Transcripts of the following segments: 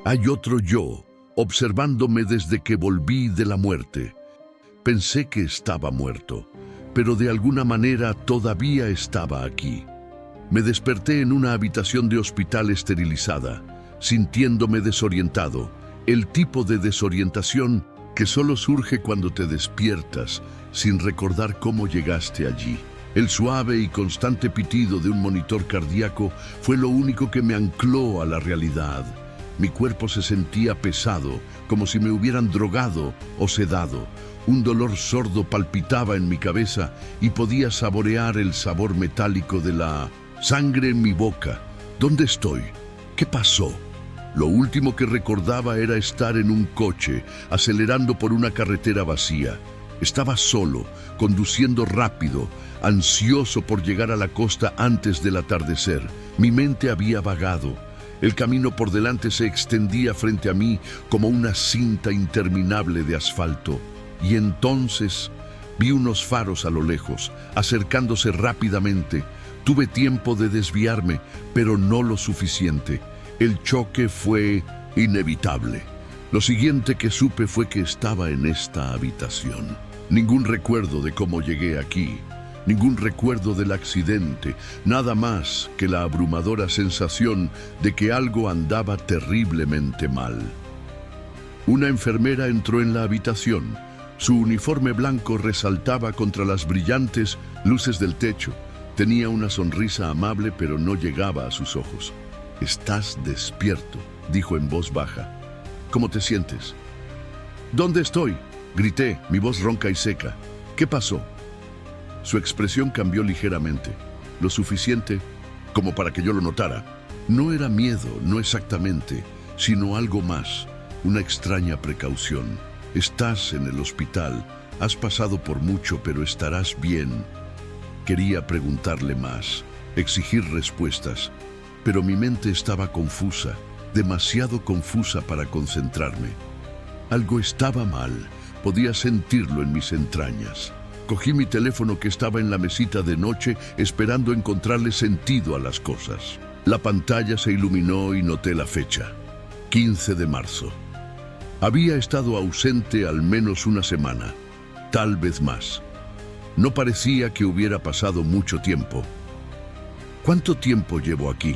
Hay otro yo, observándome desde que volví de la muerte. Pensé que estaba muerto, pero de alguna manera todavía estaba aquí. Me desperté en una habitación de hospital esterilizada, sintiéndome desorientado, el tipo de desorientación que solo surge cuando te despiertas sin recordar cómo llegaste allí. El suave y constante pitido de un monitor cardíaco fue lo único que me ancló a la realidad. Mi cuerpo se sentía pesado, como si me hubieran drogado o sedado. Un dolor sordo palpitaba en mi cabeza y podía saborear el sabor metálico de la sangre en mi boca. ¿Dónde estoy? ¿Qué pasó? Lo último que recordaba era estar en un coche, acelerando por una carretera vacía. Estaba solo, conduciendo rápido, ansioso por llegar a la costa antes del atardecer. Mi mente había vagado. El camino por delante se extendía frente a mí como una cinta interminable de asfalto. Y entonces vi unos faros a lo lejos, acercándose rápidamente. Tuve tiempo de desviarme, pero no lo suficiente. El choque fue inevitable. Lo siguiente que supe fue que estaba en esta habitación. Ningún recuerdo de cómo llegué aquí, ningún recuerdo del accidente, nada más que la abrumadora sensación de que algo andaba terriblemente mal. Una enfermera entró en la habitación. Su uniforme blanco resaltaba contra las brillantes luces del techo. Tenía una sonrisa amable, pero no llegaba a sus ojos. «Estás despierto», dijo en voz baja. «¿Cómo te sientes?» «¿Dónde estoy?», grité, mi voz ronca y seca. «¿Qué pasó?». Su expresión cambió ligeramente, lo suficiente como para que yo lo notara. No era miedo, no exactamente, sino algo más, una extraña precaución. «Estás en el hospital, has pasado por mucho, pero estarás bien». Quería preguntarle más, exigir respuestas, pero mi mente estaba confusa, demasiado confusa para concentrarme. Algo estaba mal, podía sentirlo en mis entrañas. Cogí mi teléfono que estaba en la mesita de noche, esperando encontrarle sentido a las cosas. La pantalla se iluminó y noté la fecha, 15 de marzo. Había estado ausente al menos una semana, tal vez más. No parecía que hubiera pasado mucho tiempo. ¿Cuánto tiempo llevo aquí?,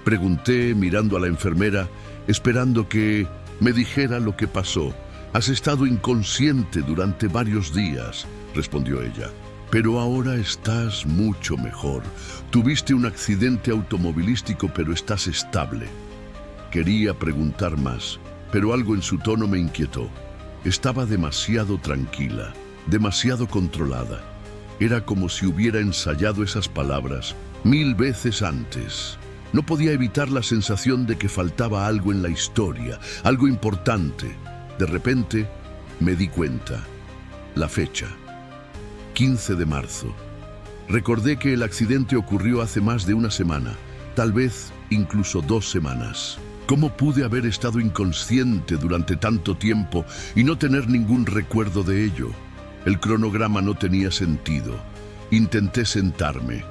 pregunté mirando a la enfermera, esperando que me dijera lo que pasó. «Has estado inconsciente durante varios días», respondió ella. «Pero ahora estás mucho mejor. Tuviste un accidente automovilístico, pero estás estable». Quería preguntar más, pero algo en su tono me inquietó. Estaba demasiado tranquila, demasiado controlada. Era como si hubiera ensayado esas palabras 1000 veces antes. No podía evitar la sensación de que faltaba algo en la historia, algo importante. De repente, me di cuenta. La fecha. 15 de marzo. Recordé que el accidente ocurrió hace más de una semana, tal vez incluso 2 semanas. ¿Cómo pude haber estado inconsciente durante tanto tiempo y no tener ningún recuerdo de ello? El cronograma no tenía sentido. Intenté sentarme,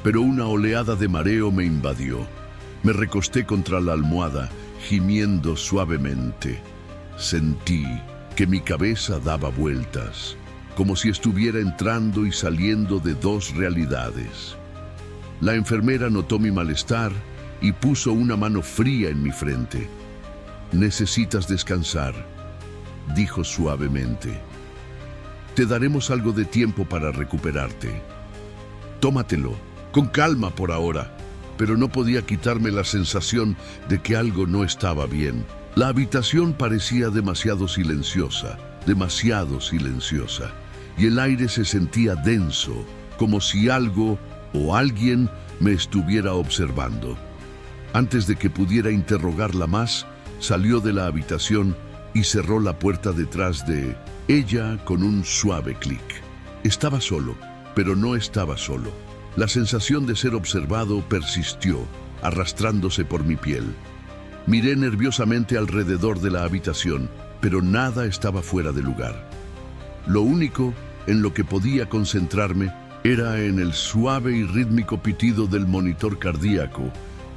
pero una oleada de mareo me invadió. Me recosté contra la almohada, gimiendo suavemente. Sentí que mi cabeza daba vueltas, como si estuviera entrando y saliendo de 2 realidades. La enfermera notó mi malestar y puso una mano fría en mi frente. «Necesitas descansar», dijo suavemente. «Te daremos algo de tiempo para recuperarte. Tómatelo, con calma por ahora». Pero no podía quitarme la sensación de que algo no estaba bien. La habitación parecía demasiado silenciosa, y el aire se sentía denso, como si algo o alguien me estuviera observando. Antes de que pudiera interrogarla más, salió de la habitación y cerró la puerta detrás de ella con un suave clic. Estaba solo, pero no estaba solo. La sensación de ser observado persistió, arrastrándose por mi piel. Miré nerviosamente alrededor de la habitación, pero nada estaba fuera de lugar. Lo único en lo que podía concentrarme era en el suave y rítmico pitido del monitor cardíaco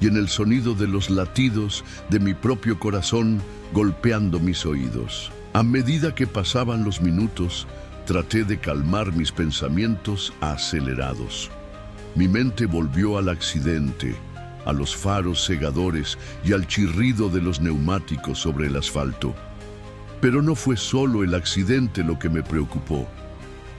y en el sonido de los latidos de mi propio corazón golpeando mis oídos. A medida que pasaban los minutos, traté de calmar mis pensamientos acelerados. Mi mente volvió al accidente, a los faros cegadores y al chirrido de los neumáticos sobre el asfalto. Pero no fue solo el accidente lo que me preocupó.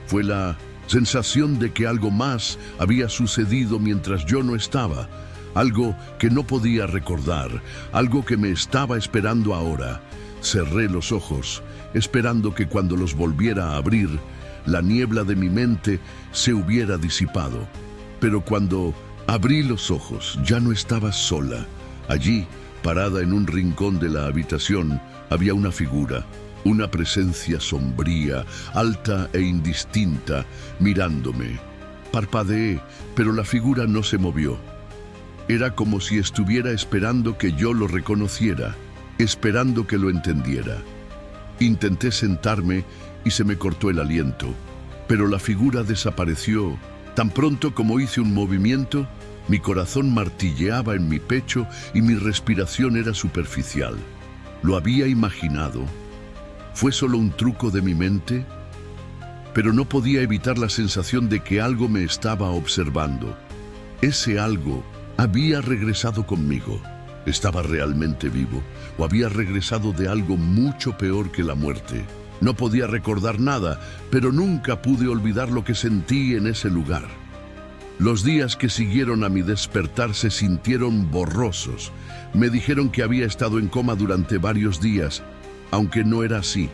Fue la sensación de que algo más había sucedido mientras yo no estaba, algo que no podía recordar, algo que me estaba esperando ahora. Cerré los ojos, esperando que cuando los volviera a abrir, la niebla de mi mente se hubiera disipado. Pero cuando abrí los ojos, ya no estaba sola. Allí, parada en un rincón de la habitación, había una figura, una presencia sombría, alta e indistinta, mirándome. Parpadeé, pero la figura no se movió. Era como si estuviera esperando que yo lo reconociera, esperando que lo entendiera. Intenté sentarme y se me cortó el aliento, pero la figura desapareció. Tan pronto como hice un movimiento, mi corazón martilleaba en mi pecho y mi respiración era superficial. ¿Lo había imaginado? ¿Fue solo un truco de mi mente? Pero no podía evitar la sensación de que algo me estaba observando. Ese algo había regresado conmigo. ¿Estaba realmente vivo o había regresado de algo mucho peor que la muerte? No podía recordar nada, pero nunca pude olvidar lo que sentí en ese lugar. Los días que siguieron a mi despertar se sintieron borrosos. Me dijeron que había estado en coma durante varios días, aunque no era así.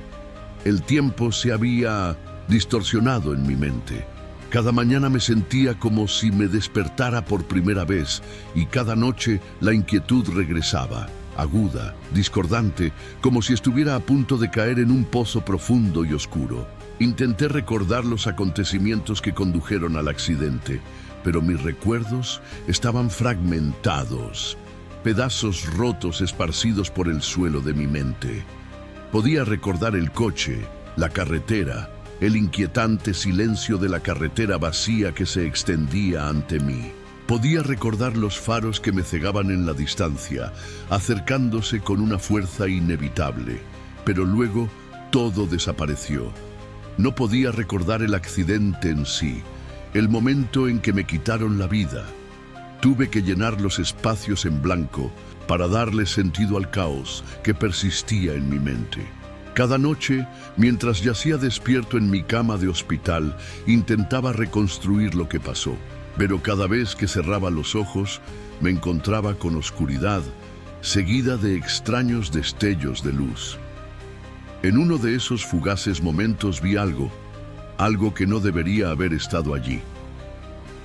El tiempo se había distorsionado en mi mente. Cada mañana me sentía como si me despertara por primera vez y cada noche la inquietud regresaba, aguda, discordante, como si estuviera a punto de caer en un pozo profundo y oscuro. Intenté recordar los acontecimientos que condujeron al accidente, pero mis recuerdos estaban fragmentados, pedazos rotos esparcidos por el suelo de mi mente. Podía recordar el coche, la carretera, el inquietante silencio de la carretera vacía que se extendía ante mí. Podía recordar los faros que me cegaban en la distancia, acercándose con una fuerza inevitable, pero luego todo desapareció. No podía recordar el accidente en sí, el momento en que me quitaron la vida. Tuve que llenar los espacios en blanco para darle sentido al caos que persistía en mi mente. Cada noche, mientras yacía despierto en mi cama de hospital, intentaba reconstruir lo que pasó. Pero cada vez que cerraba los ojos, me encontraba con oscuridad, seguida de extraños destellos de luz. En uno de esos fugaces momentos vi algo que no debería haber estado allí.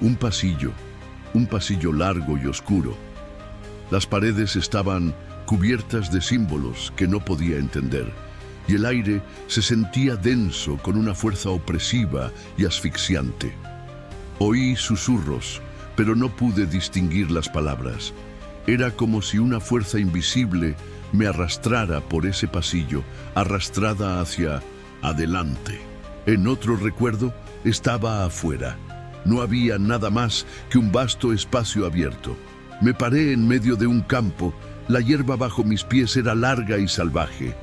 Un pasillo largo y oscuro. Las paredes estaban cubiertas de símbolos que no podía entender, y el aire se sentía denso con una fuerza opresiva y asfixiante. Oí susurros, pero no pude distinguir las palabras. Era como si una fuerza invisible me arrastrara por ese pasillo, arrastrada hacia adelante. En otro recuerdo, estaba afuera. No había nada más que un vasto espacio abierto. Me paré en medio de un campo. La hierba bajo mis pies era larga y salvaje.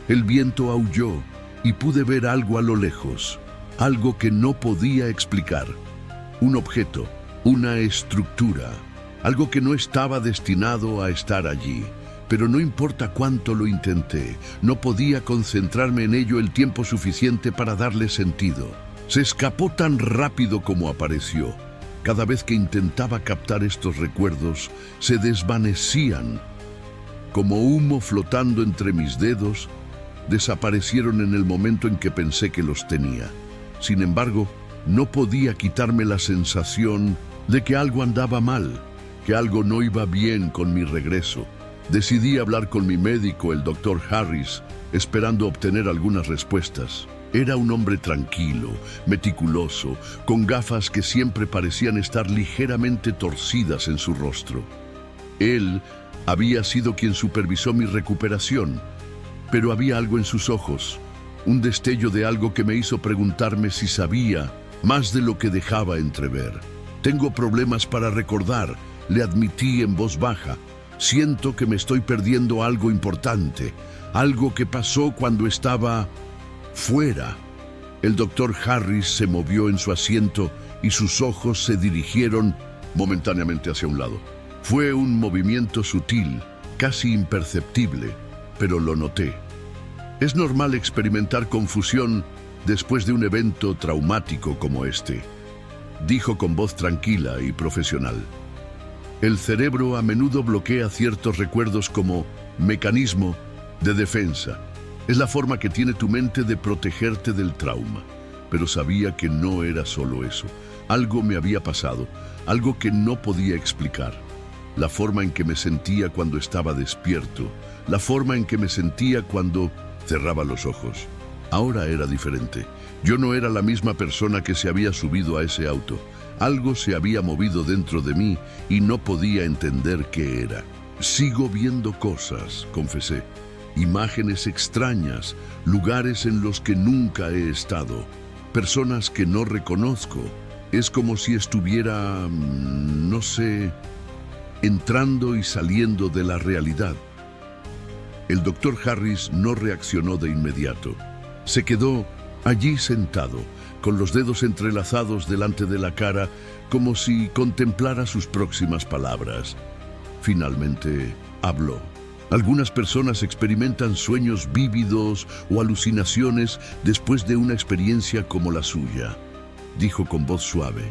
El viento aulló y pude ver algo a lo lejos, algo que no podía explicar. Un objeto, una estructura, algo que no estaba destinado a estar allí. Pero no importa cuánto lo intenté, no podía concentrarme en ello el tiempo suficiente para darle sentido. Se escapó tan rápido como apareció. Cada vez que intentaba captar estos recuerdos, se desvanecían. Como humo flotando entre mis dedos, desaparecieron en el momento en que pensé que los tenía. Sin embargo, no podía quitarme la sensación de que algo andaba mal, que algo no iba bien con mi regreso. Decidí hablar con mi médico, el Dr. Harris, esperando obtener algunas respuestas. Era un hombre tranquilo, meticuloso, con gafas que siempre parecían estar ligeramente torcidas en su rostro. Él había sido quien supervisó mi recuperación, pero había algo en sus ojos, un destello de algo que me hizo preguntarme si sabía más de lo que dejaba entrever. «Tengo problemas para recordar», le admití en voz baja. Siento que me estoy perdiendo algo importante, algo que pasó cuando estaba fuera. El doctor Harris se movió en su asiento y sus ojos se dirigieron momentáneamente hacia un lado. Fue un movimiento sutil, casi imperceptible, pero lo noté. Es normal experimentar confusión después de un evento traumático como este, dijo con voz tranquila y profesional. El cerebro a menudo bloquea ciertos recuerdos como mecanismo de defensa. Es la forma que tiene tu mente de protegerte del trauma. Pero sabía que no era solo eso. Algo me había pasado, algo que no podía explicar. La forma en que me sentía cuando estaba despierto, la forma en que me sentía cuando cerraba los ojos. Ahora era diferente. Yo no era la misma persona que se había subido a ese auto. Algo se había movido dentro de mí y no podía entender qué era. Sigo viendo cosas, confesé. Imágenes extrañas, lugares en los que nunca he estado, personas que no reconozco. Es como si estuviera, no sé, entrando y saliendo de la realidad. El doctor Harris no reaccionó de inmediato. Se quedó allí sentado, con los dedos entrelazados delante de la cara, como si contemplara sus próximas palabras. Finalmente habló. Algunas personas experimentan sueños vívidos o alucinaciones después de una experiencia como la suya, dijo con voz suave.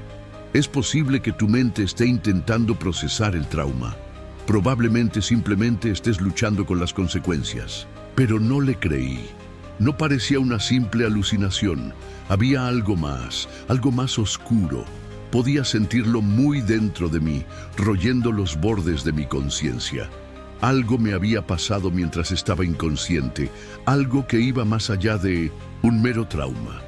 Es posible que tu mente esté intentando procesar el trauma. Probablemente simplemente estés luchando con las consecuencias. Pero no le creí. No parecía una simple alucinación. Había algo más oscuro. Podía sentirlo muy dentro de mí, royendo los bordes de mi conciencia. Algo me había pasado mientras estaba inconsciente, algo que iba más allá de un mero trauma.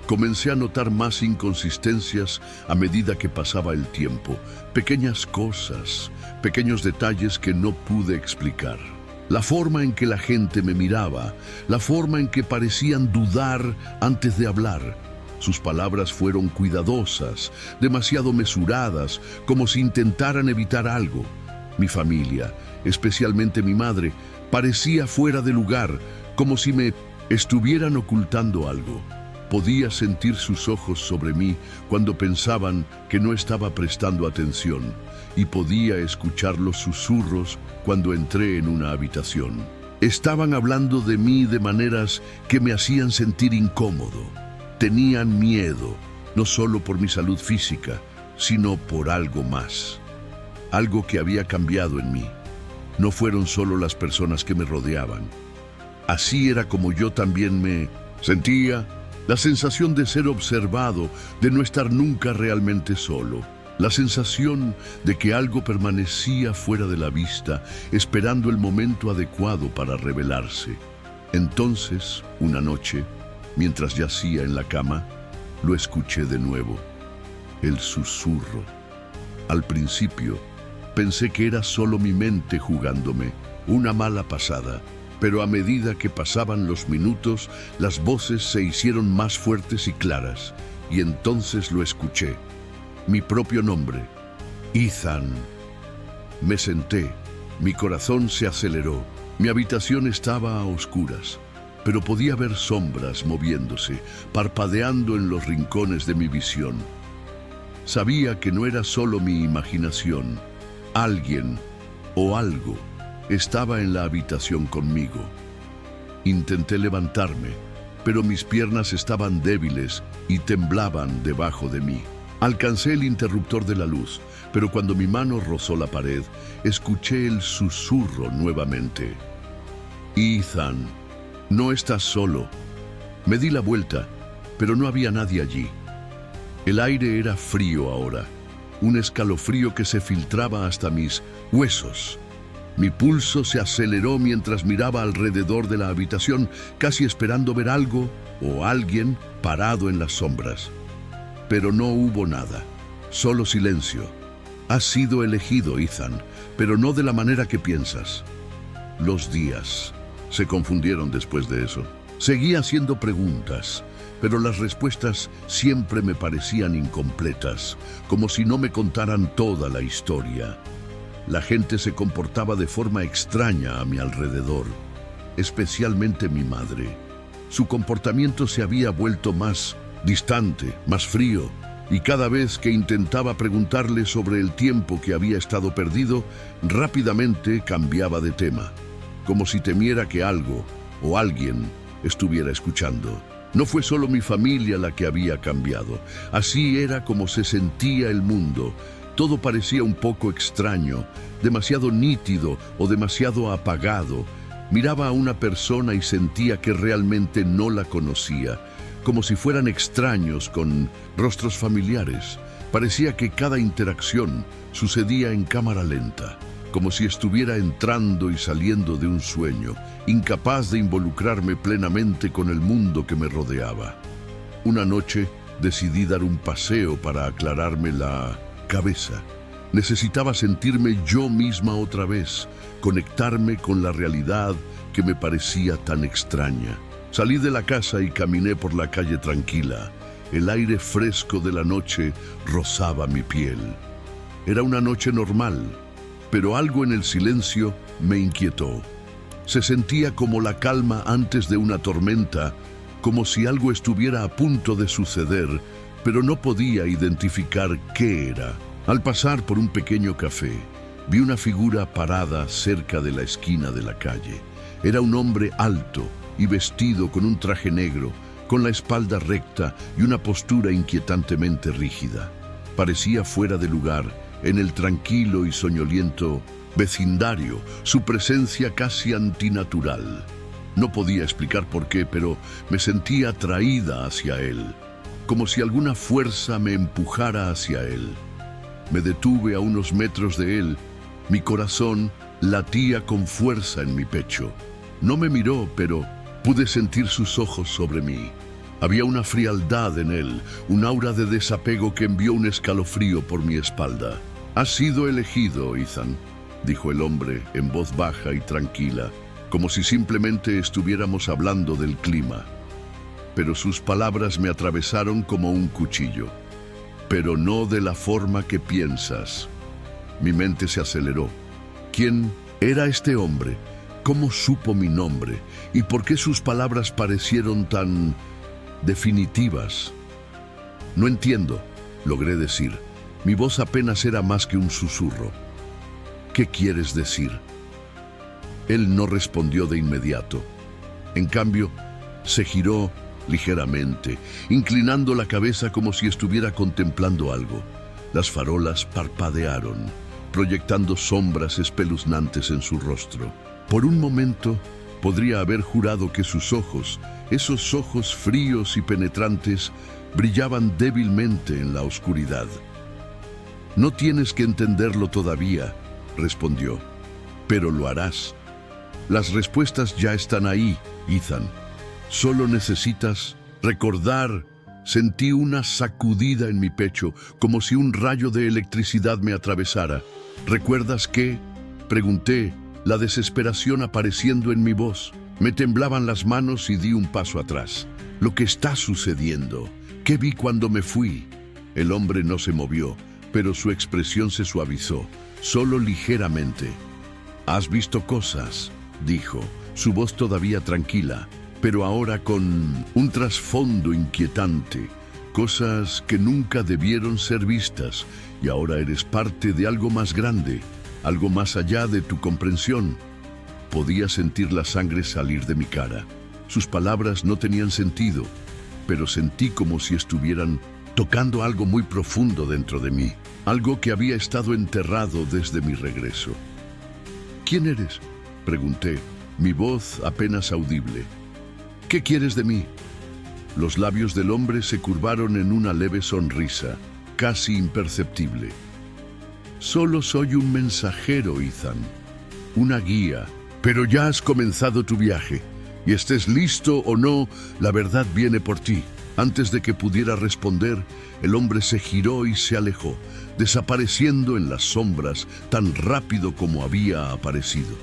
Comencé a notar más inconsistencias a medida que pasaba el tiempo, pequeñas cosas, pequeños detalles que no pude explicar. La forma en que la gente me miraba, la forma en que parecían dudar antes de hablar. Sus palabras fueron cuidadosas, demasiado mesuradas, como si intentaran evitar algo. Mi familia, especialmente mi madre, parecía fuera de lugar, como si me estuvieran ocultando algo. Podía sentir sus ojos sobre mí cuando pensaban que no estaba prestando atención, y podía escuchar los susurros cuando entré en una habitación. Estaban hablando de mí de maneras que me hacían sentir incómodo. Tenían miedo, no solo por mi salud física, sino por algo más. Algo que había cambiado en mí. No fueron solo las personas que me rodeaban. Así era como yo también me sentía, la sensación de ser observado, de no estar nunca realmente solo, la sensación de que algo permanecía fuera de la vista, esperando el momento adecuado para revelarse. Entonces, una noche, mientras yacía en la cama, lo escuché de nuevo, el susurro. Al principio, pensé que era solo mi mente jugándome, una mala pasada, pero a medida que pasaban los minutos, las voces se hicieron más fuertes y claras, y entonces lo escuché. Mi propio nombre, Ethan. Me senté, mi corazón se aceleró, mi habitación estaba a oscuras, pero podía ver sombras moviéndose, parpadeando en los rincones de mi visión. Sabía que no era solo mi imaginación. Alguien o algo estaba en la habitación conmigo. Intenté levantarme, pero mis piernas estaban débiles y temblaban debajo de mí. Alcancé el interruptor de la luz, pero cuando mi mano rozó la pared, escuché el susurro nuevamente. Ethan, no estás solo. Me di la vuelta, pero no había nadie allí. El aire era frío ahora, un escalofrío que se filtraba hasta mis huesos. Mi pulso se aceleró mientras miraba alrededor de la habitación, casi esperando ver algo o alguien parado en las sombras. Pero no hubo nada, solo silencio. Has sido elegido, Ethan, pero no de la manera que piensas. Los días se confundieron después de eso. Seguía haciendo preguntas, pero las respuestas siempre me parecían incompletas, como si no me contaran toda la historia. La gente se comportaba de forma extraña a mi alrededor, especialmente mi madre. Su comportamiento se había vuelto más distante, más frío, y cada vez que intentaba preguntarle sobre el tiempo que había estado perdido, rápidamente cambiaba de tema, como si temiera que algo o alguien estuviera escuchando. No fue solo mi familia la que había cambiado, así era como se sentía el mundo. Todo parecía un poco extraño, demasiado nítido o demasiado apagado. Miraba a una persona y sentía que realmente no la conocía, como si fueran extraños con rostros familiares. Parecía que cada interacción sucedía en cámara lenta, como si estuviera entrando y saliendo de un sueño, incapaz de involucrarme plenamente con el mundo que me rodeaba. Una noche decidí dar un paseo para aclararme la cabeza. Necesitaba sentirme yo misma otra vez, conectarme con la realidad que me parecía tan extraña. Salí de la casa y caminé por la calle tranquila. El aire fresco de la noche rozaba mi piel. Era una noche normal, pero algo en el silencio me inquietó. Se sentía como la calma antes de una tormenta, como si algo estuviera a punto de suceder, pero no podía identificar qué era. Al pasar por un pequeño café, vi una figura parada cerca de la esquina de la calle. Era un hombre alto y vestido con un traje negro, con la espalda recta y una postura inquietantemente rígida. Parecía fuera de lugar en el tranquilo y soñoliento vecindario, su presencia casi antinatural. No podía explicar por qué, pero me sentía atraída hacia él, como si alguna fuerza me empujara hacia él. Me detuve a unos metros de él. Mi corazón latía con fuerza en mi pecho. No me miró, pero pude sentir sus ojos sobre mí. Había una frialdad en él, un aura de desapego que envió un escalofrío por mi espalda. «Has sido elegido, Ethan», dijo el hombre en voz baja y tranquila, como si simplemente estuviéramos hablando del clima. Pero sus palabras me atravesaron como un cuchillo. «Pero no de la forma que piensas». Mi mente se aceleró. ¿Quién era este hombre? ¿Cómo supo mi nombre? ¿Y por qué sus palabras parecieron tan definitivas? «No entiendo», logré decir. Mi voz apenas era más que un susurro. «¿Qué quieres decir?». Él no respondió de inmediato. En cambio, se giró ligeramente, inclinando la cabeza como si estuviera contemplando algo. Las farolas parpadearon, proyectando sombras espeluznantes en su rostro. Por un momento, podría haber jurado que sus ojos, esos ojos fríos y penetrantes, brillaban débilmente en la oscuridad. «No tienes que entenderlo todavía», respondió, «pero lo harás. Las respuestas ya están ahí, Ethan. Solo necesitas recordar». Sentí una sacudida en mi pecho, como si un rayo de electricidad me atravesara. «¿Recuerdas qué?», pregunté, la desesperación apareciendo en mi voz. Me temblaban las manos y di un paso atrás. «Lo que está sucediendo. ¿Qué vi cuando me fui?». El hombre no se movió, pero su expresión se suavizó, solo ligeramente. «Has visto cosas», dijo, su voz todavía tranquila, pero ahora con un trasfondo inquietante. «Cosas que nunca debieron ser vistas, y ahora eres parte de algo más grande, algo más allá de tu comprensión». Podía sentir la sangre salir de mi cara. Sus palabras no tenían sentido, pero sentí como si estuvieran tocando algo muy profundo dentro de mí, algo que había estado enterrado desde mi regreso. «¿Quién eres?», pregunté, mi voz apenas audible. «¿Qué quieres de mí?». Los labios del hombre se curvaron en una leve sonrisa, casi imperceptible. «Solo soy un mensajero, Ethan, una guía, pero ya has comenzado tu viaje, y estés listo o no, la verdad viene por ti». Antes de que pudiera responder, el hombre se giró y se alejó, desapareciendo en las sombras tan rápido como había aparecido.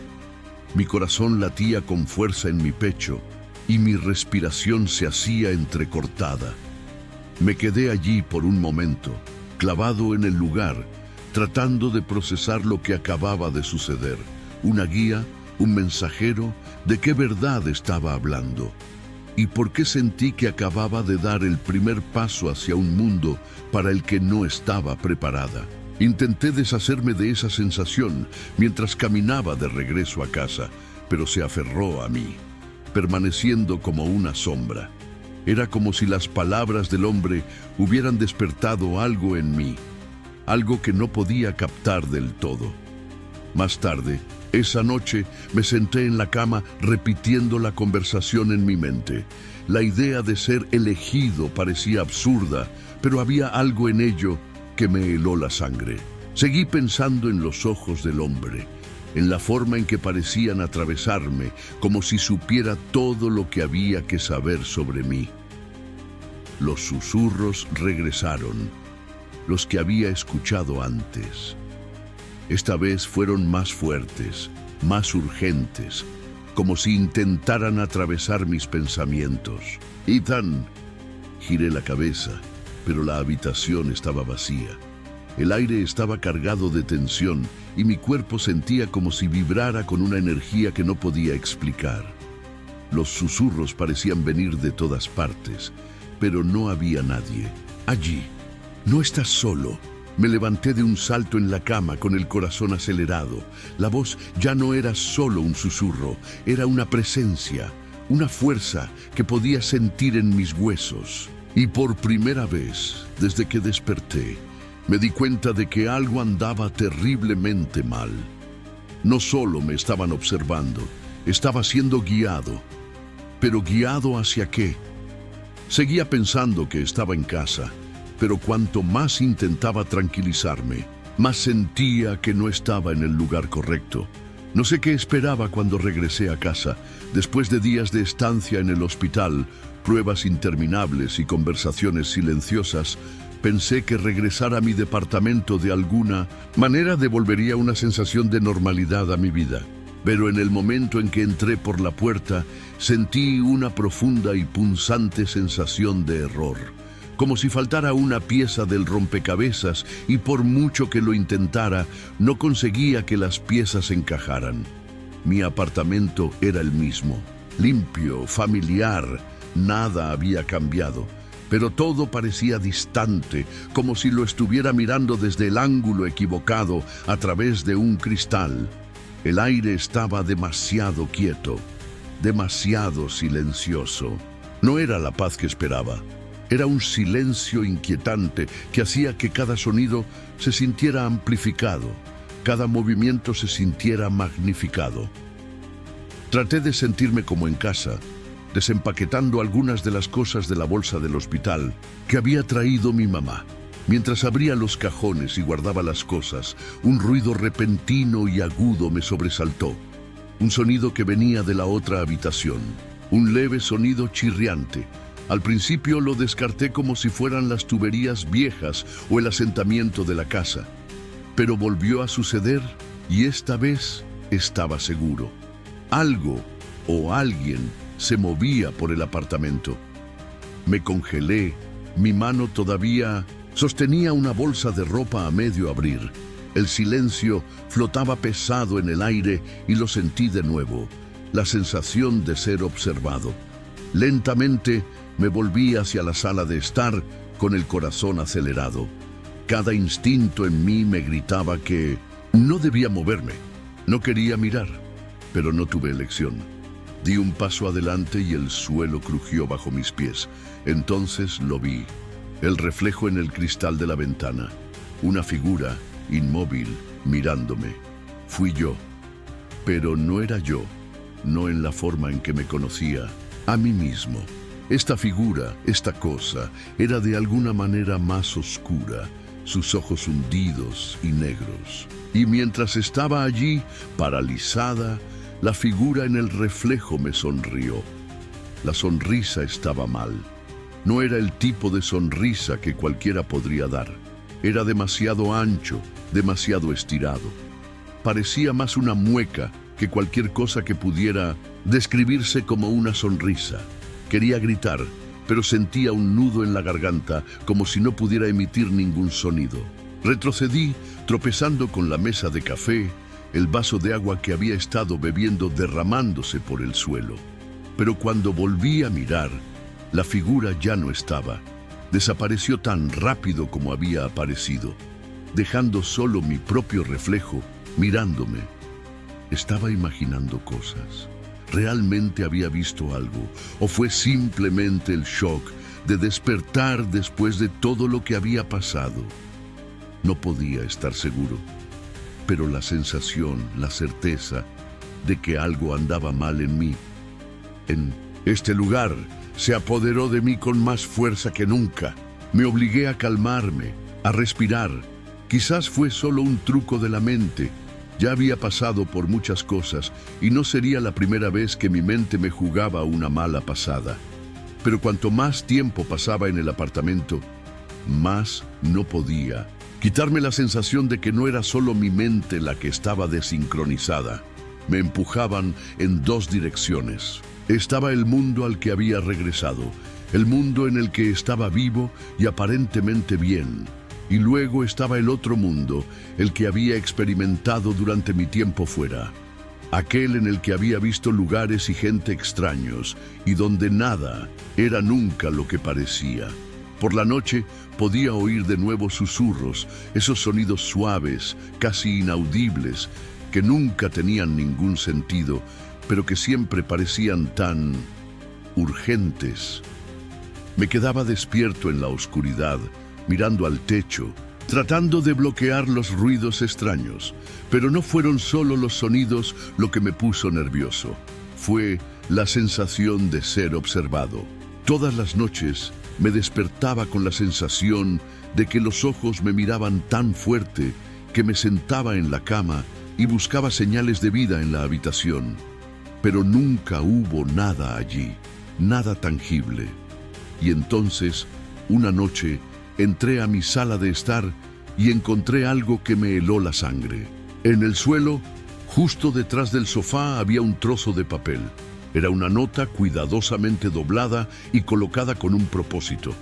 Mi corazón latía con fuerza en mi pecho y mi respiración se hacía entrecortada. Me quedé allí por un momento, clavado en el lugar, tratando de procesar lo que acababa de suceder. Una guía, un mensajero, ¿de qué verdad estaba hablando? ¿Y por qué sentí que acababa de dar el primer paso hacia un mundo para el que no estaba preparada? Intenté deshacerme de esa sensación mientras caminaba de regreso a casa, pero se aferró a mí, permaneciendo como una sombra. Era como si las palabras del hombre hubieran despertado algo en mí, algo que no podía captar del todo. Más tarde, esa noche, me senté en la cama repitiendo la conversación en mi mente. La idea de ser elegido parecía absurda, pero había algo en ello que me heló la sangre. Seguí pensando en los ojos del hombre, en la forma en que parecían atravesarme, como si supiera todo lo que había que saber sobre mí. Los susurros regresaron, los que había escuchado antes. Esta vez fueron más fuertes, más urgentes, como si intentaran atravesar mis pensamientos. «Ethan», giré la cabeza, pero la habitación estaba vacía. El aire estaba cargado de tensión y mi cuerpo sentía como si vibrara con una energía que no podía explicar. Los susurros parecían venir de todas partes, pero no había nadie. «Allí, no estás solo». Me levanté de un salto en la cama con el corazón acelerado. La voz ya no era solo un susurro, era una presencia, una fuerza que podía sentir en mis huesos. Y por primera vez, desde que desperté, me di cuenta de que algo andaba terriblemente mal. No solo me estaban observando, estaba siendo guiado. ¿Pero guiado hacia qué? Seguía pensando que estaba en casa, pero cuanto más intentaba tranquilizarme, más sentía que no estaba en el lugar correcto. No sé qué esperaba cuando regresé a casa, después de días de estancia en el hospital, pruebas interminables y conversaciones silenciosas. Pensé que regresar a mi departamento de alguna manera devolvería una sensación de normalidad a mi vida. Pero en el momento en que entré por la puerta, sentí una profunda y punzante sensación de error. Como si faltara una pieza del rompecabezas y por mucho que lo intentara, no conseguía que las piezas encajaran. Mi apartamento era el mismo, limpio, familiar, nada había cambiado, pero todo parecía distante, como si lo estuviera mirando desde el ángulo equivocado a través de un cristal. El aire estaba demasiado quieto, demasiado silencioso. No era la paz que esperaba. Era un silencio inquietante que hacía que cada sonido se sintiera amplificado, cada movimiento se sintiera magnificado. Traté de sentirme como en casa, desempaquetando algunas de las cosas de la bolsa del hospital que había traído mi mamá. Mientras abría los cajones y guardaba las cosas, un ruido repentino y agudo me sobresaltó. Un sonido que venía de la otra habitación, un leve sonido chirriante. Al principio lo descarté como si fueran las tuberías viejas o el asentamiento de la casa. Pero volvió a suceder y esta vez estaba seguro. Algo o alguien se movía por el apartamento. Me congelé, mi mano todavía sostenía una bolsa de ropa a medio abrir. El silencio flotaba pesado en el aire y lo sentí de nuevo, la sensación de ser observado. Lentamente me volví hacia la sala de estar con el corazón acelerado. Cada instinto en mí me gritaba que no debía moverme. No quería mirar, pero no tuve elección. Di un paso adelante y el suelo crujió bajo mis pies. Entonces lo vi, el reflejo en el cristal de la ventana. Una figura inmóvil mirándome. Fui yo, pero no era yo, no en la forma en que me conocía a mí mismo. Esta figura, esta cosa, era de alguna manera más oscura, sus ojos hundidos y negros. Y mientras estaba allí, paralizada, la figura en el reflejo me sonrió. La sonrisa estaba mal. No era el tipo de sonrisa que cualquiera podría dar. Era demasiado ancho, demasiado estirado. Parecía más una mueca que cualquier cosa que pudiera describirse como una sonrisa. Quería gritar, pero sentía un nudo en la garganta, como si no pudiera emitir ningún sonido. Retrocedí, tropezando con la mesa de café, el vaso de agua que había estado bebiendo derramándose por el suelo. Pero cuando volví a mirar, la figura ya no estaba. Desapareció tan rápido como había aparecido, dejando solo mi propio reflejo mirándome. Estaba imaginando cosas. ¿Realmente había visto algo? ¿O fue simplemente el shock de despertar después de todo lo que había pasado? No podía estar seguro, pero la sensación, la certeza de que algo andaba mal en mí, en este lugar, se apoderó de mí con más fuerza que nunca. Me obligué a calmarme, a respirar. Quizás fue solo un truco de la mente. Ya había pasado por muchas cosas y no sería la primera vez que mi mente me jugaba una mala pasada. Pero cuanto más tiempo pasaba en el apartamento, más no podía quitarme la sensación de que no era solo mi mente la que estaba desincronizada. Me empujaban en dos direcciones. Estaba el mundo al que había regresado, el mundo en el que estaba vivo y aparentemente bien. Y luego estaba el otro mundo, el que había experimentado durante mi tiempo fuera. Aquel en el que había visto lugares y gente extraños, y donde nada era nunca lo que parecía. Por la noche podía oír de nuevo susurros, esos sonidos suaves, casi inaudibles, que nunca tenían ningún sentido, pero que siempre parecían tan urgentes. Me quedaba despierto en la oscuridad, mirando al techo, tratando de bloquear los ruidos extraños. Pero no fueron solo los sonidos lo que me puso nervioso. Fue la sensación de ser observado. Todas las noches me despertaba con la sensación de que los ojos me miraban tan fuerte que me sentaba en la cama y buscaba señales de vida en la habitación. Pero nunca hubo nada allí, nada tangible. Y entonces, una noche, entré a mi sala de estar y encontré algo que me heló la sangre. En el suelo, justo detrás del sofá, había un trozo de papel. Era una nota cuidadosamente doblada y colocada con un propósito.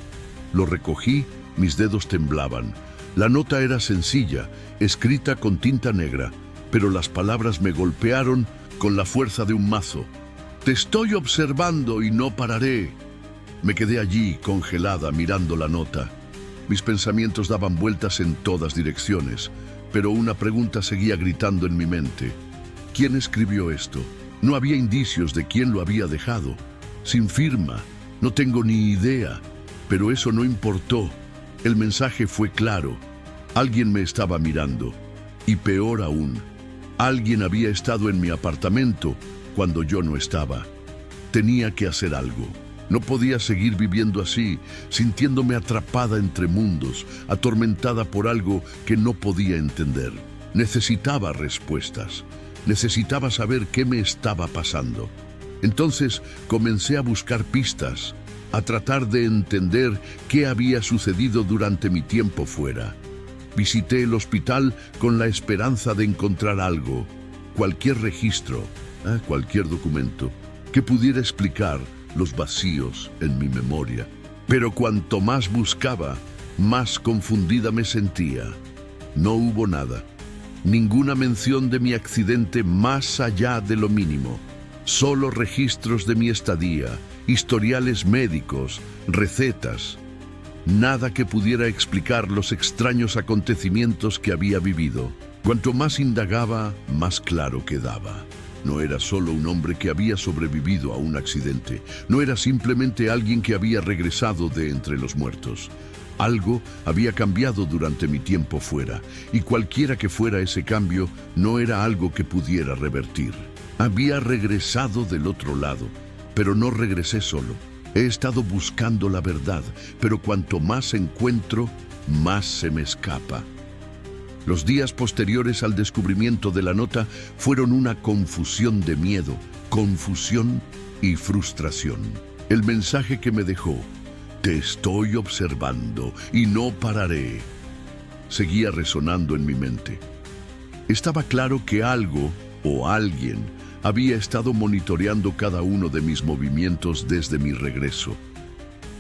Lo recogí, mis dedos temblaban. La nota era sencilla, escrita con tinta negra, pero las palabras me golpearon con la fuerza de un mazo. «Te estoy observando y no pararé». Me quedé allí, congelada, mirando la nota. Mis pensamientos daban vueltas en todas direcciones, pero una pregunta seguía gritando en mi mente. ¿Quién escribió esto? No había indicios de quién lo había dejado. Sin firma, no tengo ni idea, pero eso no importó. El mensaje fue claro. Alguien me estaba mirando. Y peor aún, alguien había estado en mi apartamento cuando yo no estaba. Tenía que hacer algo. No podía seguir viviendo así, sintiéndome atrapada entre mundos, atormentada por algo que no podía entender. Necesitaba respuestas. Necesitaba saber qué me estaba pasando. Entonces comencé a buscar pistas, a tratar de entender qué había sucedido durante mi tiempo fuera. Visité el hospital con la esperanza de encontrar algo, cualquier registro, cualquier documento, que pudiera explicar los vacíos en mi memoria. Pero cuanto más buscaba, más confundida me sentía. No hubo nada. Ninguna mención de mi accidente más allá de lo mínimo. Solo registros de mi estadía, historiales médicos, recetas. Nada que pudiera explicar los extraños acontecimientos que había vivido. Cuanto más indagaba, más claro quedaba. No era solo un hombre que había sobrevivido a un accidente. No era simplemente alguien que había regresado de entre los muertos. Algo había cambiado durante mi tiempo fuera, y cualquiera que fuera ese cambio, no era algo que pudiera revertir. Había regresado del otro lado, pero no regresé solo. He estado buscando la verdad, pero cuanto más encuentro, más se me escapa. Los días posteriores al descubrimiento de la nota fueron una confusión de miedo, confusión y frustración. El mensaje que me dejó: «Te estoy observando y no pararé», seguía resonando en mi mente. Estaba claro que algo o alguien había estado monitoreando cada uno de mis movimientos desde mi regreso.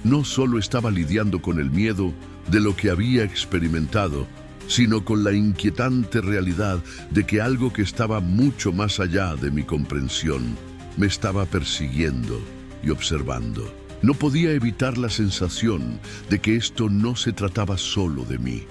No solo estaba lidiando con el miedo de lo que había experimentado, sino con la inquietante realidad de que algo que estaba mucho más allá de mi comprensión me estaba persiguiendo y observando. No podía evitar la sensación de que esto no se trataba solo de mí.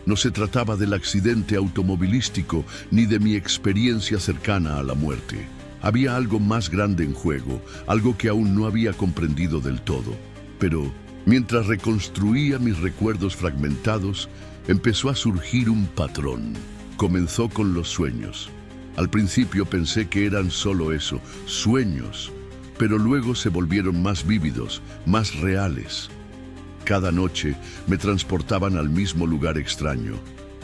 No se trataba del accidente automovilístico ni de mi experiencia cercana a la muerte. Había algo más grande en juego, algo que aún no había comprendido del todo. Pero mientras reconstruía mis recuerdos fragmentados, empezó a surgir un patrón. Comenzó con los sueños. Al principio pensé que eran solo eso, sueños, pero luego se volvieron más vívidos, más reales. Cada noche me transportaban al mismo lugar extraño,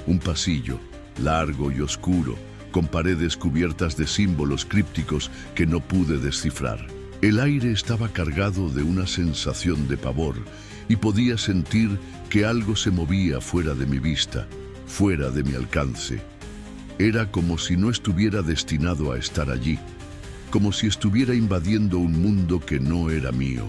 un pasillo, largo y oscuro, con paredes cubiertas de símbolos crípticos que no pude descifrar. El aire estaba cargado de una sensación de pavor y podía sentir que algo se movía fuera de mi vista, fuera de mi alcance. Era como si no estuviera destinado a estar allí, como si estuviera invadiendo un mundo que no era mío.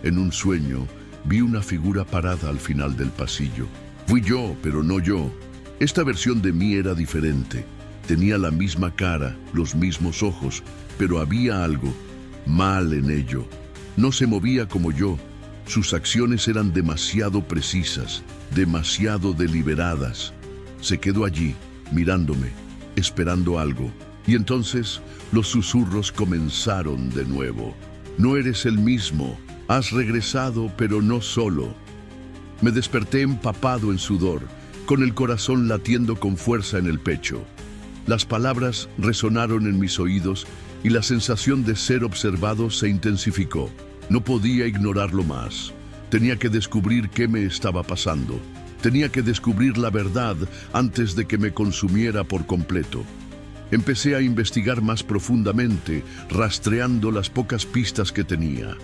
En un sueño, vi una figura parada al final del pasillo. Fui yo, pero no yo. Esta versión de mí era diferente. Tenía la misma cara, los mismos ojos, pero había algo mal en ello. No se movía como yo. Sus acciones eran demasiado precisas, demasiado deliberadas. Se quedó allí, mirándome, esperando algo. Y entonces los susurros comenzaron de nuevo. No eres el mismo. Has regresado, pero no solo. Me desperté empapado en sudor, con el corazón latiendo con fuerza en el pecho. Las palabras resonaron en mis oídos y la sensación de ser observado se intensificó. No podía ignorarlo más. Tenía que descubrir qué me estaba pasando. Tenía que descubrir la verdad antes de que me consumiera por completo. Empecé a investigar más profundamente, rastreando las pocas pistas que tenía.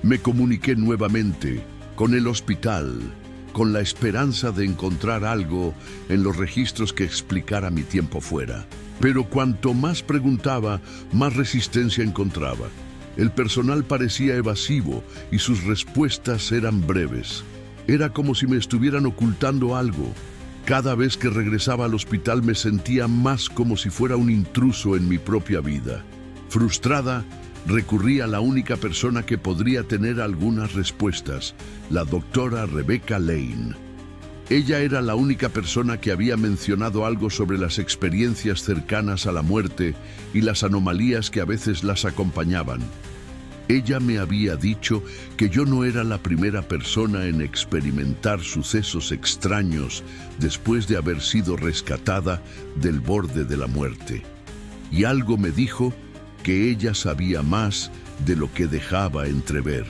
Me comuniqué nuevamente con el hospital, con la esperanza de encontrar algo en los registros que explicara mi tiempo fuera. Pero cuanto más preguntaba, más resistencia encontraba. El personal parecía evasivo y sus respuestas eran breves. Era como si me estuvieran ocultando algo. Cada vez que regresaba al hospital me sentía más como si fuera un intruso en mi propia vida. Frustrada, recurrí a la única persona que podría tener algunas respuestas, la doctora Rebecca Lane. Ella era la única persona que había mencionado algo sobre las experiencias cercanas a la muerte y las anomalías que a veces las acompañaban. Ella me había dicho que yo no era la primera persona en experimentar sucesos extraños después de haber sido rescatada del borde de la muerte. Y algo me dijo que ella sabía más de lo que dejaba entrever.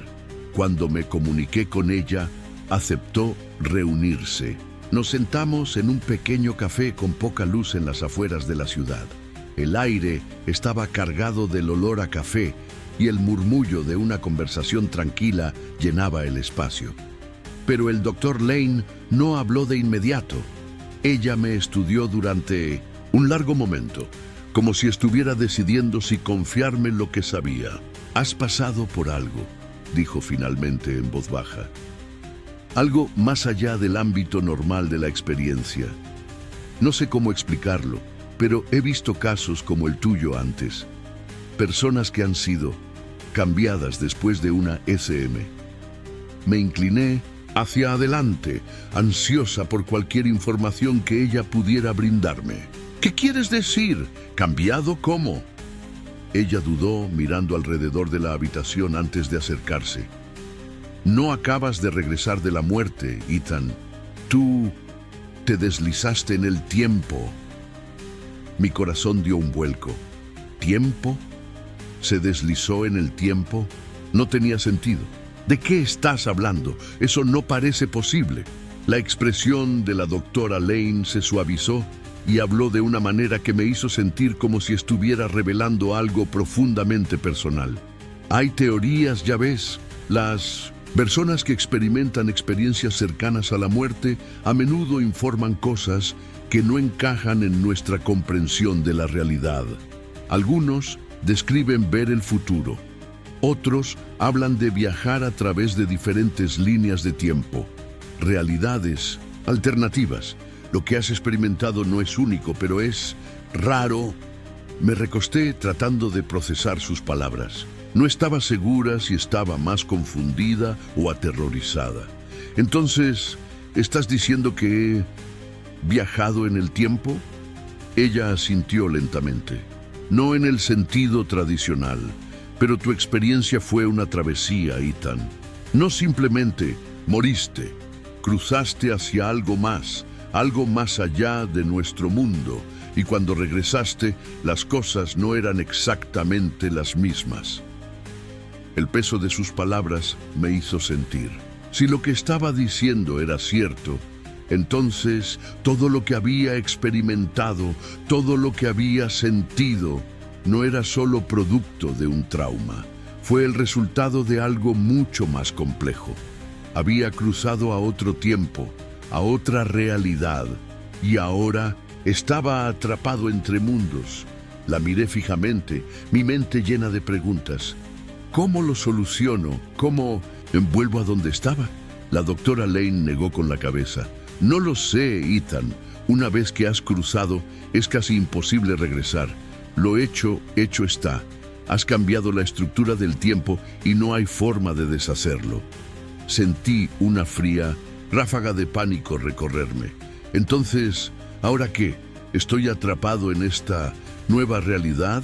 Cuando me comuniqué con ella, aceptó reunirse. Nos sentamos en un pequeño café con poca luz en las afueras de la ciudad. El aire estaba cargado del olor a café y el murmullo de una conversación tranquila llenaba el espacio. Pero el doctor Lane no habló de inmediato. Ella me estudió durante un largo momento, como si estuviera decidiendo si confiarme en lo que sabía. «Has pasado por algo», dijo finalmente en voz baja. Algo más allá del ámbito normal de la experiencia. No sé cómo explicarlo, pero he visto casos como el tuyo antes. Personas que han sido cambiadas después de una SM. Me incliné hacia adelante, ansiosa por cualquier información que ella pudiera brindarme. «¿Qué quieres decir? ¿Cambiado cómo?» Ella dudó, mirando alrededor de la habitación antes de acercarse. «No acabas de regresar de la muerte, Ethan. Tú te deslizaste en el tiempo». Mi corazón dio un vuelco. ¿Tiempo? ¿Se deslizó en el tiempo? No tenía sentido. ¿De qué estás hablando? Eso no parece posible. La expresión de la doctora Lane se suavizó y habló de una manera que me hizo sentir como si estuviera revelando algo profundamente personal. Hay teorías, ya ves. Las personas que experimentan experiencias cercanas a la muerte a menudo informan cosas que no encajan en nuestra comprensión de la realidad. Algunos describen ver el futuro. Otros hablan de viajar a través de diferentes líneas de tiempo, realidades alternativas. Lo que has experimentado no es único, pero es raro. Me recosté tratando de procesar sus palabras. No estaba segura si estaba más confundida o aterrorizada. Entonces, ¿estás diciendo que he viajado en el tiempo? Ella asintió lentamente. No en el sentido tradicional, pero tu experiencia fue una travesía, Ethan. No simplemente moriste, cruzaste hacia algo más allá de nuestro mundo, y cuando regresaste, las cosas no eran exactamente las mismas. El peso de sus palabras me hizo sentir. Si lo que estaba diciendo era cierto, entonces todo lo que había experimentado, todo lo que había sentido, no era solo producto de un trauma. Fue el resultado de algo mucho más complejo. Había cruzado a otro tiempo, a otra realidad, y ahora estaba atrapado entre mundos. La miré fijamente, mi mente llena de preguntas. ¿Cómo lo soluciono? ¿Cómo vuelvo a donde estaba? La doctora Lane negó con la cabeza. No lo sé, Ethan. Una vez que has cruzado, es casi imposible regresar. Lo hecho está. Has cambiado la estructura del tiempo y no hay forma de deshacerlo. Sentí una fría ráfaga de pánico recorrerme. Entonces, ¿ahora qué? ¿Estoy atrapado en esta nueva realidad?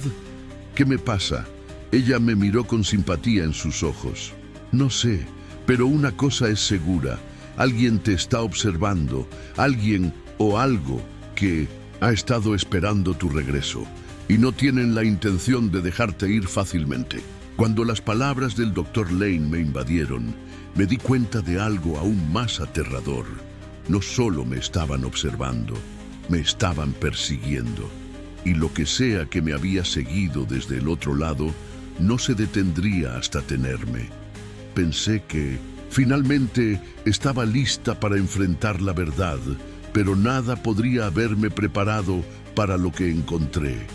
¿Qué me pasa? Ella me miró con simpatía en sus ojos. No sé, pero una cosa es segura. Alguien te está observando, alguien o algo que ha estado esperando tu regreso. Y no tienen la intención de dejarte ir fácilmente. Cuando las palabras del Dr. Lane me invadieron, me di cuenta de algo aún más aterrador. No solo me estaban observando, me estaban persiguiendo. Y lo que sea que me había seguido desde el otro lado, no se detendría hasta tenerme. Pensé que finalmente estaba lista para enfrentar la verdad, pero nada podría haberme preparado para lo que encontré.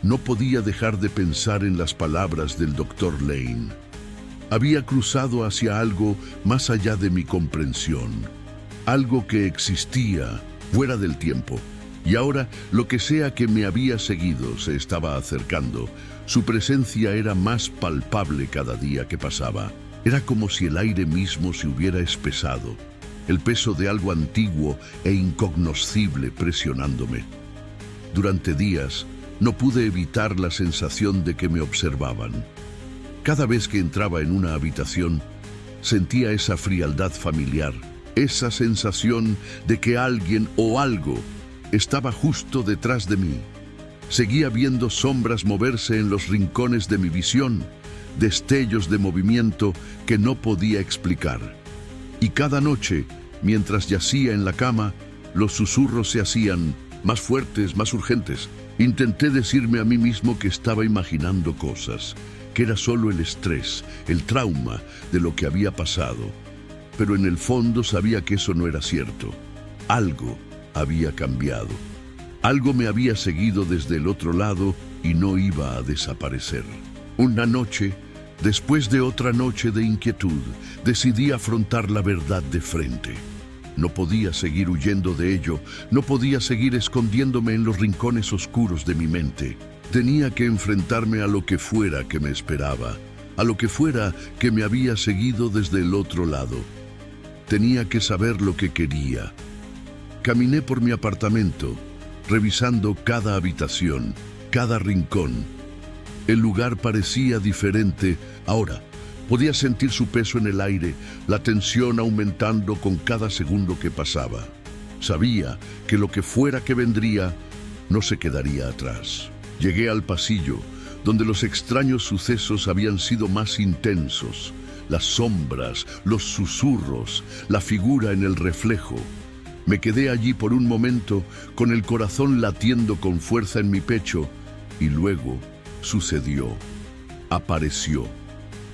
No podía dejar de pensar en las palabras del Dr. Lane. Había cruzado hacia algo más allá de mi comprensión, algo que existía fuera del tiempo, y ahora lo que sea que me había seguido se estaba acercando. Su presencia era más palpable cada día que pasaba. Era como si el aire mismo se hubiera espesado, el peso de algo antiguo e incognoscible presionándome. Durante días, no pude evitar la sensación de que me observaban. Cada vez que entraba en una habitación, sentía esa frialdad familiar, esa sensación de que alguien o algo estaba justo detrás de mí. Seguía viendo sombras moverse en los rincones de mi visión, destellos de movimiento que no podía explicar. Y cada noche, mientras yacía en la cama, los susurros se hacían más fuertes, más urgentes. Intenté decirme a mí mismo que estaba imaginando cosas, que era solo el estrés, el trauma de lo que había pasado. Pero en el fondo sabía que eso no era cierto. Algo había cambiado. Algo me había seguido desde el otro lado y no iba a desaparecer. Una noche, después de otra noche de inquietud, decidí afrontar la verdad de frente. No podía seguir huyendo de ello, no podía seguir escondiéndome en los rincones oscuros de mi mente. Tenía que enfrentarme a lo que fuera que me esperaba, a lo que fuera que me había seguido desde el otro lado. Tenía que saber lo que quería. Caminé por mi apartamento, revisando cada habitación, cada rincón. El lugar parecía diferente ahora. Podía sentir su peso en el aire, la tensión aumentando con cada segundo que pasaba. Sabía que lo que fuera que vendría no se quedaría atrás. Llegué al pasillo, donde los extraños sucesos habían sido más intensos. Las sombras, los susurros, la figura en el reflejo. Me quedé allí por un momento, con el corazón latiendo con fuerza en mi pecho, y luego sucedió. Apareció.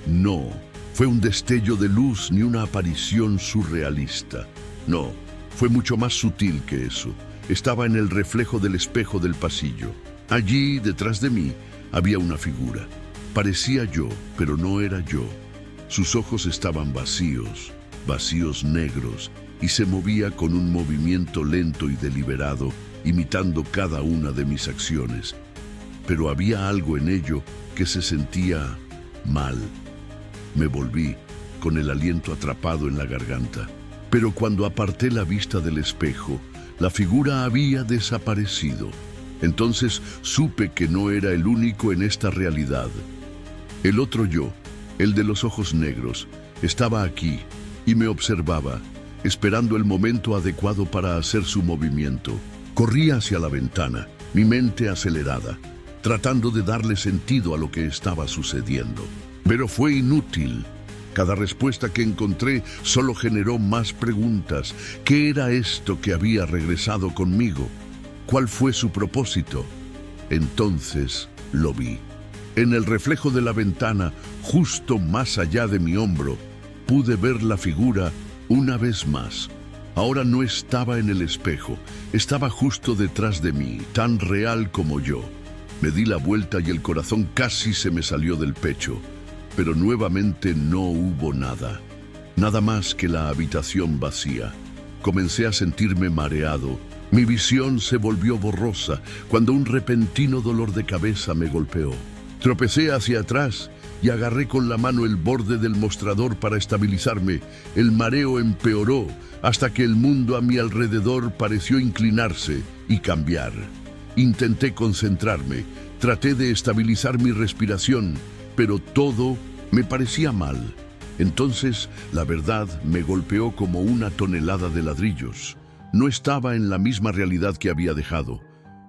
No, fue un destello de luz ni una aparición surrealista. No, fue mucho más sutil que eso. Estaba en el reflejo del espejo del pasillo. Allí, detrás de mí, había una figura. Parecía yo, pero no era yo. Sus ojos estaban vacíos, vacíos negros, y se movía con un movimiento lento y deliberado, imitando cada una de mis acciones. Pero había algo en ello que se sentía mal. Me volví, con el aliento atrapado en la garganta. Pero cuando aparté la vista del espejo, la figura había desaparecido. Entonces supe que no era el único en esta realidad. El otro yo, el de los ojos negros, estaba aquí y me observaba, esperando el momento adecuado para hacer su movimiento. Corrí hacia la ventana, mi mente acelerada, tratando de darle sentido a lo que estaba sucediendo. Pero fue inútil. Cada respuesta que encontré solo generó más preguntas. ¿Qué era esto que había regresado conmigo? ¿Cuál fue su propósito? Entonces lo vi. En el reflejo de la ventana, justo más allá de mi hombro, pude ver la figura una vez más. Ahora no estaba en el espejo, estaba justo detrás de mí, tan real como yo. Me di la vuelta y el corazón casi se me salió del pecho. Pero nuevamente no hubo nada. Nada más que la habitación vacía. Comencé a sentirme mareado. Mi visión se volvió borrosa cuando un repentino dolor de cabeza me golpeó. Tropecé hacia atrás y agarré con la mano el borde del mostrador para estabilizarme. El mareo empeoró hasta que el mundo a mi alrededor pareció inclinarse y cambiar. Intenté concentrarme, traté de estabilizar mi respiración, pero todo me parecía mal. Entonces, la verdad me golpeó como una tonelada de ladrillos. No estaba en la misma realidad que había dejado.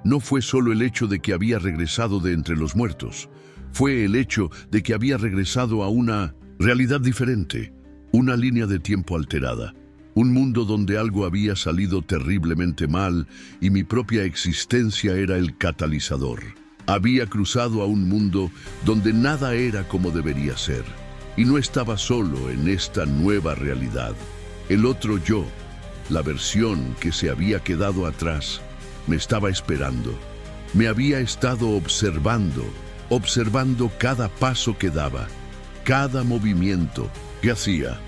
No fue solo el hecho de que había regresado de entre los muertos. Fue el hecho de que había regresado a una realidad diferente, una línea de tiempo alterada. Un mundo donde algo había salido terriblemente mal y mi propia existencia era el catalizador. Había cruzado a un mundo donde nada era como debería ser. Y no estaba solo en esta nueva realidad. El otro yo, la versión que se había quedado atrás, me estaba esperando. Me había estado observando cada paso que daba, cada movimiento que hacía.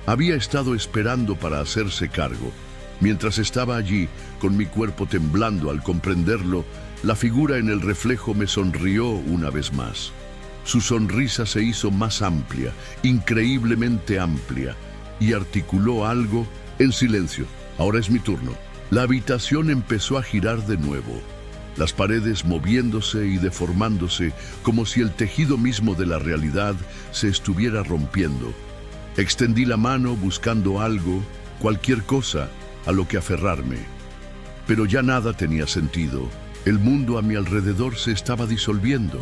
Había estado esperando para hacerse cargo. Mientras estaba allí, con mi cuerpo temblando al comprenderlo, la figura en el reflejo me sonrió una vez más. Su sonrisa se hizo más amplia, increíblemente amplia, y articuló algo en silencio. Ahora es mi turno. La habitación empezó a girar de nuevo, las paredes moviéndose y deformándose como si el tejido mismo de la realidad se estuviera rompiendo. Extendí la mano buscando algo, cualquier cosa, a lo que aferrarme. Pero ya nada tenía sentido. El mundo a mi alrededor se estaba disolviendo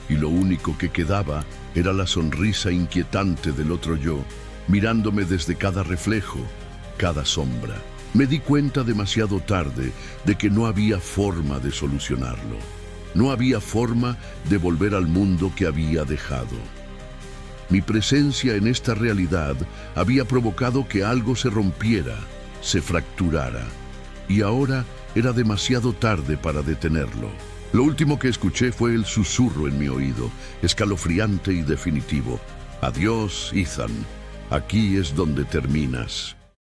y lo único que quedaba era la sonrisa inquietante del otro yo, mirándome desde cada reflejo, cada sombra. Me di cuenta demasiado tarde de que no había forma de solucionarlo. No había forma de volver al mundo que había dejado. Mi presencia en esta realidad había provocado que algo se rompiera, se fracturara, y ahora era demasiado tarde para detenerlo. Lo último que escuché fue el susurro en mi oído, escalofriante y definitivo. Adiós, Ethan. Aquí es donde terminas.